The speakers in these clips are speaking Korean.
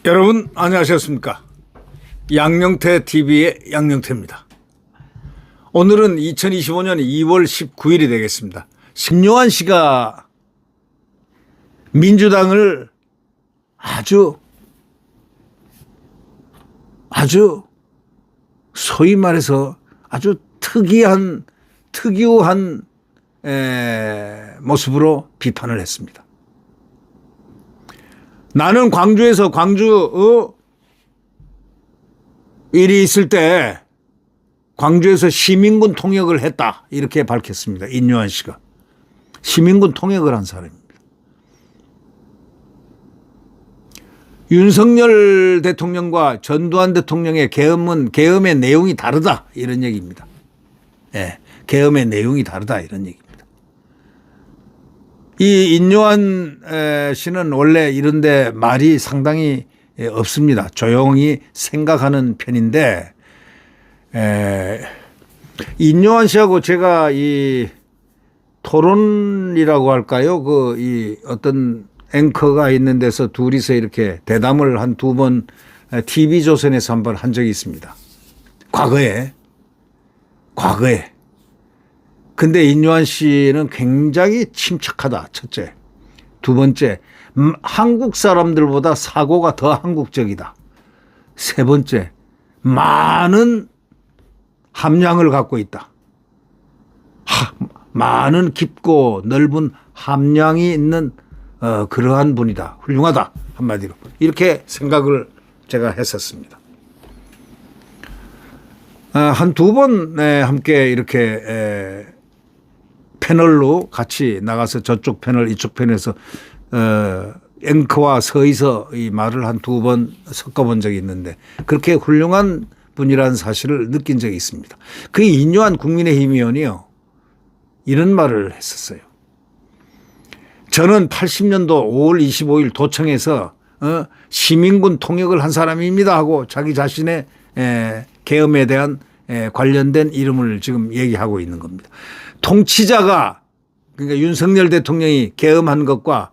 여러분 안녕하셨습니까? 양영태 TV의 양영태입니다. 오늘은 2025년 2월 19일이 되겠습니다. 신요한 씨가 민주당을 아주 소위 말해서 아주 특이한 모습으로 비판을 했습니다. 나는 광주에서 광주 일이 있을 때 광주에서 시민군 통역을 했다 이렇게 밝혔습니다. 인요한 씨가 시민군 통역을 한 사람입니다. 윤석열 대통령과 전두환 대통령의 계엄의 내용이 다르다 이런 얘기입니다. 예, 계엄의 내용이 다르다 이런 얘기입니다. 이 인요한 씨는 원래 이런데 말이 상당히 없습니다. 조용히 생각하는 편인데 인요한 씨하고 제가 이 토론이라고 할까요? 이 어떤 앵커가 있는 데서 둘이서 이렇게 대담을 한 두 번 TV조선에서 한 번 한 적이 있습니다. 과거에. 근데 인요한 씨는 굉장히 침착하다. 첫째. 두 번째, 한국 사람들보다 사고가 더 한국적이다. 세 번째, 많은 함량을 갖고 있다. 많은 깊고 넓은 함량이 있는 그러한 분이다. 훌륭하다. 한마디로. 이렇게 생각을 제가 했었습니다. 한 두 번 함께 이렇게 패널로 같이 나가서 저쪽 패널 이쪽 패널에서 앵커와 서서 이 말을 한 두 번 섞어본 적이 있는데 그렇게 훌륭한 분이라는 사실을 느낀 적이 있습니다. 그 인요한 국민의힘 의원이요. 이런 말을 했었어요. 저는 80년도 5월 25일 도청에서 시민군 통역을 한 사람입니다 하고 자기 자신의 계엄에 대한 관련된 이름을 지금 얘기하고 있는 겁니다. 통치자가 그러니까 윤석열 대통령이 계엄한 것과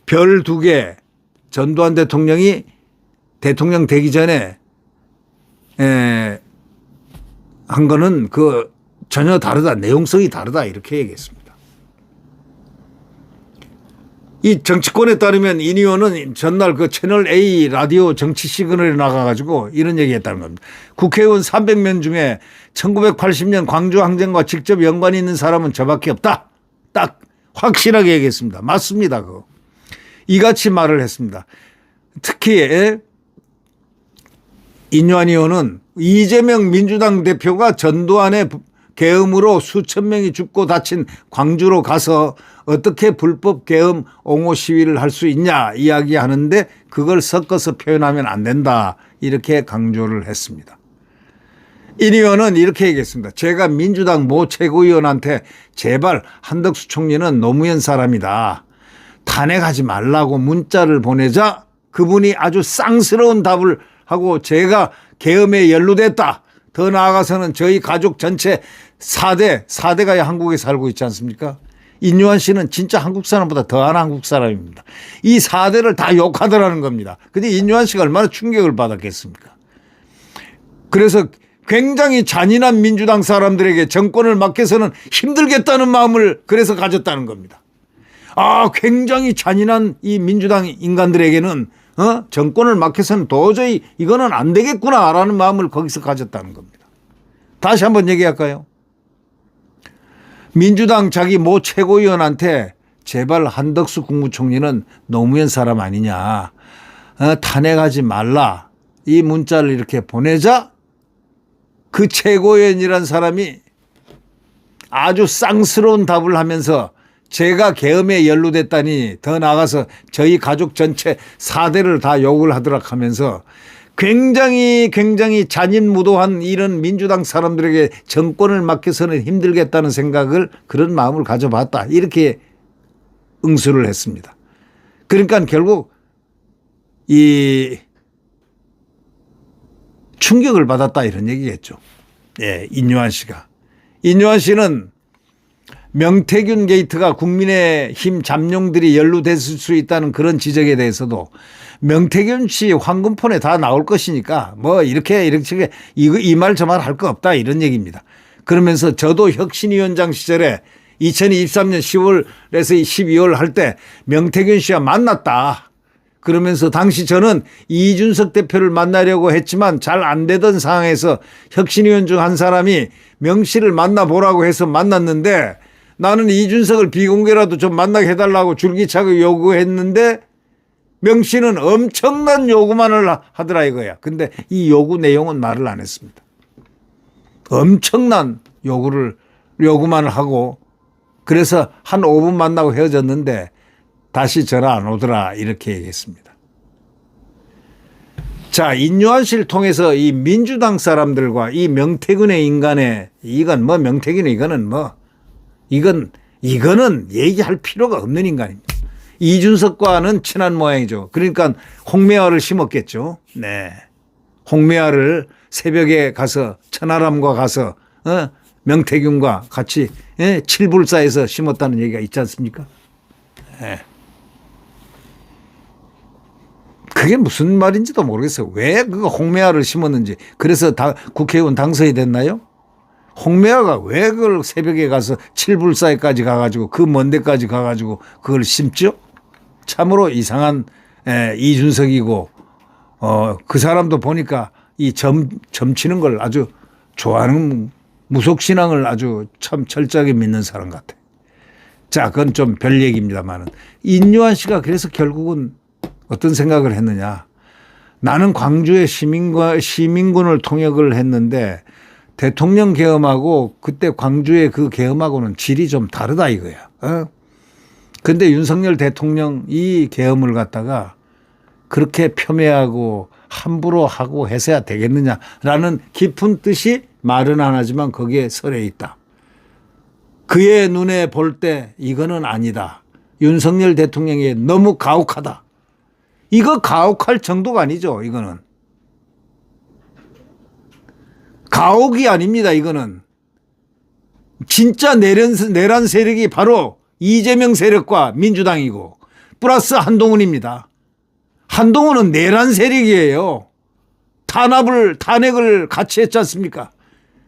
별 두 개 전두환 대통령이 대통령 되기 전에 한 거는 전혀 다르다. 내용성이 다르다. 이렇게 얘기했습니다. 이 정치권에 따르면 인 의원은 전날 채널 A 라디오 정치 시그널에 나가가지고 이런 얘기 했다는 겁니다. 국회의원 300명 중에 1980년 광주항쟁과 직접 연관이 있는 사람은 저밖에 없다. 딱 확실하게 얘기했습니다. 맞습니다. 그거. 이같이 말을 했습니다. 특히 인요한 의원은 이재명 민주당 대표가 전두환의 계엄으로 수천 명이 죽고 다친 광주로 가서 어떻게 불법 계엄 옹호 시위를 할 수 있냐 이야기하는데 그걸 섞어서 표현하면 안 된다 이렇게 강조를 했습니다. 인 의원은 이렇게 얘기했습니다. 제가 민주당 모 최고위원한테 제발 한덕수 총리는 노무현 사람이다. 탄핵하지 말라고 문자를 보내자 그분이 아주 쌍스러운 답을 하고 제가 계엄에 연루됐다. 더 나아가서는 저희 가족 전체 4대가 한국에 살고 있지 않습니까? 인요한 씨는 진짜 한국 사람보다 더한 한국 사람입니다. 이 4대를 다 욕하더라는 겁니다. 근데 인요한 씨가 얼마나 충격을 받았겠습니까? 그래서 굉장히 잔인한 민주당 사람들에게 정권을 맡겨서는 힘들겠다는 마음을 그래서 가졌다는 겁니다. 굉장히 잔인한 이 민주당 인간들에게는 정권을 맡겨서는 도저히 이거는 안 되겠구나라는 마음을 거기서 가졌다는 겁니다. 다시 한번 얘기할까요? 민주당 자기 모 최고위원한테 제발 한덕수 국무총리는 노무현 사람 아니냐. 탄핵하지 말라. 이 문자를 이렇게 보내자 그 최고위원이란 사람이 아주 쌍스러운 답을 하면서 제가 계엄에 연루됐다니 더 나아가서 저희 가족 전체 4대를 다 욕을 하더라 하면서 굉장히 잔인무도한 이런 민주당 사람들에게 정권을 맡겨서는 힘들겠다는 생각을 그런 마음을 가져봤다. 이렇게 응수를 했습니다. 그러니까 결국 이 충격을 받았다 이런 얘기겠죠. 예, 인요한 씨가. 인요한 씨는 명태균 게이트가 국민의힘 잠룡들이 연루됐을 수 있다는 그런 지적에 대해서도 명태균 씨 황금폰에 다 나올 것이니까 뭐 이렇게 이 말 저 말 할 거 없다 이런 얘기입니다. 그러면서 저도 혁신위원장 시절에 2023년 10월에서 12월 할 때 명태균 씨와 만났다. 그러면서 당시 저는 이준석 대표를 만나려고 했지만 잘 안 되던 상황에서 혁신위원 중 한 사람이 명 씨를 만나보라고 해서 만났는데 나는 이준석을 비공개라도 좀 만나게 해달라고 줄기차게 요구했는데 명 씨는 엄청난 요구만을 하더라 이거야. 근데 이 요구 내용은 말을 안 했습니다. 엄청난 요구만을 하고 그래서 한 5분 만나고 헤어졌는데 다시 전화 안 오더라 이렇게 얘기했습니다. 자, 인요한 씨를 통해서 이 민주당 사람들과 이 명태균의 인간의 이건 뭐 명태균의 이거는 얘기할 필요가 없는 인간입니다. 이준석과는 친한 모양이죠. 그러니까 홍매화를 심었겠죠. 네. 홍매화를 새벽에 가서 천하람과 가서 명태균과 같이 칠불사에서 심었다는 얘기가 있지 않습니까? 네. 그게 무슨 말인지도 모르겠어요. 왜 그 홍매화를 심었는지. 그래서 국회의원 당선이 됐나요? 홍매화가 왜 그걸 새벽에 가서 칠불사에까지 가가지고 그 먼 데까지 가가지고 그걸 심죠? 참으로 이상한 이준석이고 그 사람도 보니까 이 점치는 걸 아주 좋아하는 무속신앙을 아주 참 철저하게 믿는 사람 같아. 자, 그건 좀 별 얘기입니다만은 인요한 씨가 그래서 결국은 어떤 생각을 했느냐. 나는 광주의 시민군을 통역을 했는데 대통령 계엄하고 그때 광주의 그 계엄하고는 질이 좀 다르다 이거야. 근데 윤석열 대통령 이 계엄을 갖다가 그렇게 폄훼하고 함부로 하고 해서야 되겠느냐라는 깊은 뜻이 말은 안 하지만 거기에 설에 있다. 그의 눈에 볼 때 이거는 아니다. 윤석열 대통령이 너무 가혹하다. 이거 가혹할 정도가 아니죠. 이거는. 가혹이 아닙니다. 이거는. 진짜 내란 세력이 바로 이재명 세력과 민주당이고 플러스 한동훈입니다. 한동훈은 내란 세력이에요. 탄핵을 같이 했지 않습니까?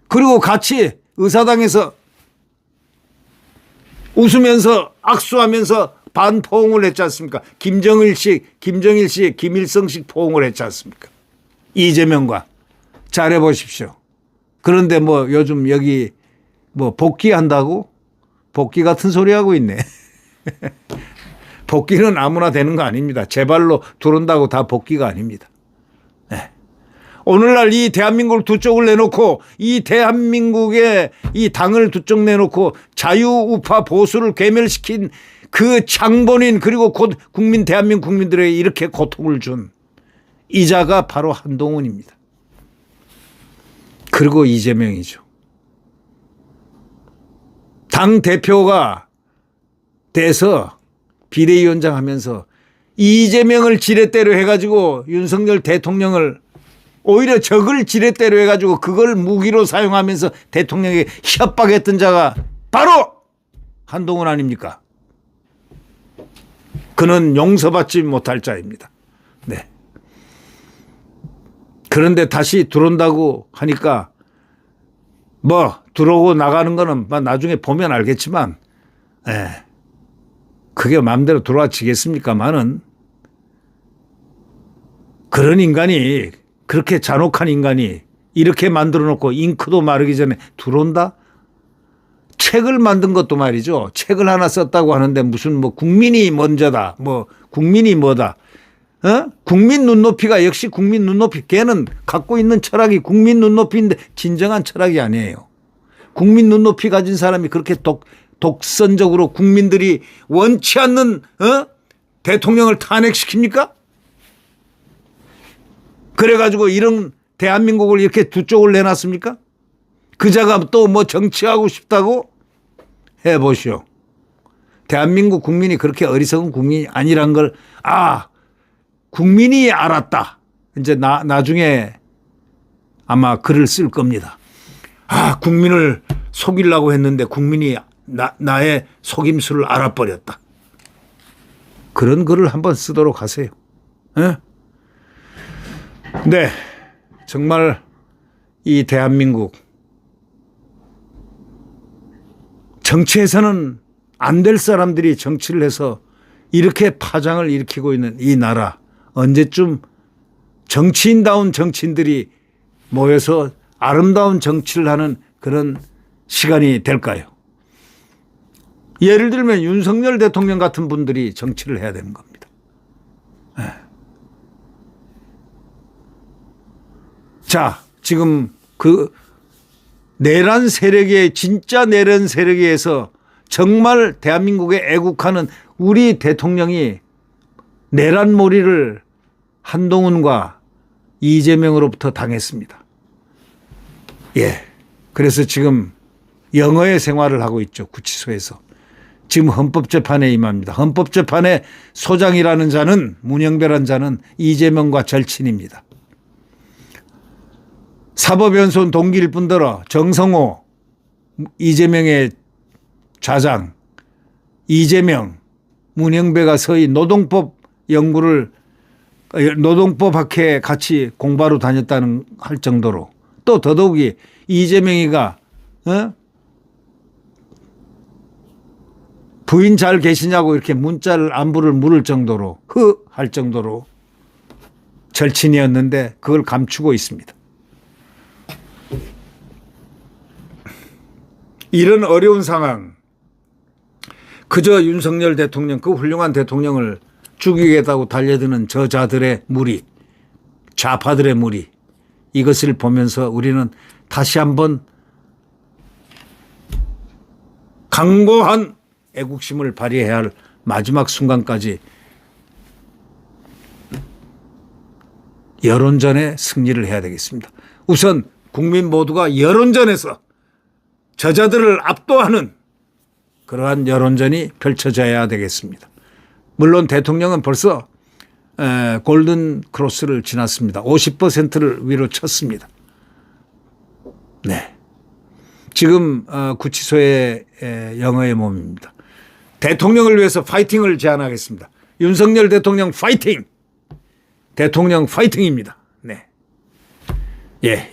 그리고 같이 의사당에서 웃으면서 악수하면서 반포옹을 했지 않습니까? 김정일식, 김일성식 포옹을 했지 않습니까? 이재명과. 잘해보십시오. 그런데 뭐 요즘 여기 뭐 복귀한다고? 복귀 같은 소리 하고 있네. 복귀는 아무나 되는 거 아닙니다. 제 발로 들어온다고 다 복귀가 아닙니다. 네. 오늘날 이 대한민국을 두 쪽을 내놓고 이 대한민국의 이 당을 두 쪽 내놓고 자유우파 보수를 괴멸시킨 그 장본인 그리고 대한민국 국민들에게 이렇게 고통을 준 이자가 바로 한동훈입니다. 그리고 이재명이죠. 당 대표가 돼서 비대위원장 하면서 이재명을 지렛대로 해가지고 윤석열 대통령을 오히려 적을 지렛대로 해가지고 그걸 무기로 사용하면서 대통령에게 협박했던 자가 바로 한동훈 아닙니까? 그는 용서받지 못할 자입니다. 네. 그런데 다시 들어온다고 하니까 뭐 들어오고 나가는 거는 나중에 보면 알겠지만 그게 마음대로 들어와지겠습니까만은 그런 인간이 그렇게 잔혹한 인간이 이렇게 만들어 놓고 잉크도 마르기 전에 들어온다? 책을 만든 것도 말이죠. 책을 하나 썼다고 하는데 무슨 뭐 국민이 먼저다. 뭐 국민이 뭐다. 국민 눈높이가 역시 국민 눈높이. 걔는 갖고 있는 철학이 국민 눈높이인데 진정한 철학이 아니에요. 국민 눈높이 가진 사람이 그렇게 독선적으로 국민들이 원치 않는 대통령을 탄핵시킵니까? 그래가지고 이런 대한민국을 이렇게 두 쪽을 내놨습니까? 그자가 또 뭐 정치하고 싶다고 해보시오. 대한민국 국민이 그렇게 어리석은 국민이 아니란 걸 국민이 알았다. 이제 나중에 아마 글을 쓸 겁니다. 국민을 속이려고 했는데 국민이 나의 속임수를 알아버렸다. 그런 글을 한번 쓰도록 하세요. 네? 네, 정말 이 대한민국 정치에서는 안 될 사람들이 정치를 해서 이렇게 파장을 일으키고 있는 이 나라, 언제쯤 정치인다운 정치인들이 모여서 아름다운 정치를 하는 그런 시간이 될까요? 예를 들면 윤석열 대통령 같은 분들이 정치를 해야 되는 겁니다. 네. 자, 지금 그 내란 세력의 진짜 내란 세력에서 정말 대한민국에 애국하는 우리 대통령이 내란몰이를 한동훈과 이재명으로부터 당했습니다. 예. 그래서 지금 영어의 생활을 하고 있죠. 구치소에서. 지금 헌법재판에 임합니다. 헌법재판의 소장이라는 자는, 문영배라는 자는 이재명과 절친입니다. 사법연수원 동기일 뿐더러 정성호, 이재명의 좌장, 이재명, 문영배가 서희 노동법 연구를 노동법 학회에 같이 공부하러 다녔다는 할 정도로, 또 더더욱이 이재명이가 부인 잘 계시냐고 이렇게 문자를 안부를 물을 정도로 할 정도로 절친이었는데 그걸 감추고 있습니다. 이런 어려운 상황, 그저 윤석열 대통령, 그 훌륭한 대통령을 죽이겠다고 달려드는 저자들의 무리, 좌파들의 무리, 이것을 보면서 우리는 다시 한번 강고한 애국심을 발휘해야 할 마지막 순간까지 여론전에 승리를 해야 되겠습니다. 우선 국민 모두가 여론전에서 저자들을 압도하는 그러한 여론전이 펼쳐져야 되겠습니다. 물론 대통령은 벌써 골든 크로스를 지났습니다. 50%를 위로 쳤습니다. 네. 지금 구치소의 영어의 몸입니다. 대통령을 위해서 파이팅을 제안하겠습니다. 윤석열 대통령 파이팅! 대통령 파이팅입니다. 네. 예.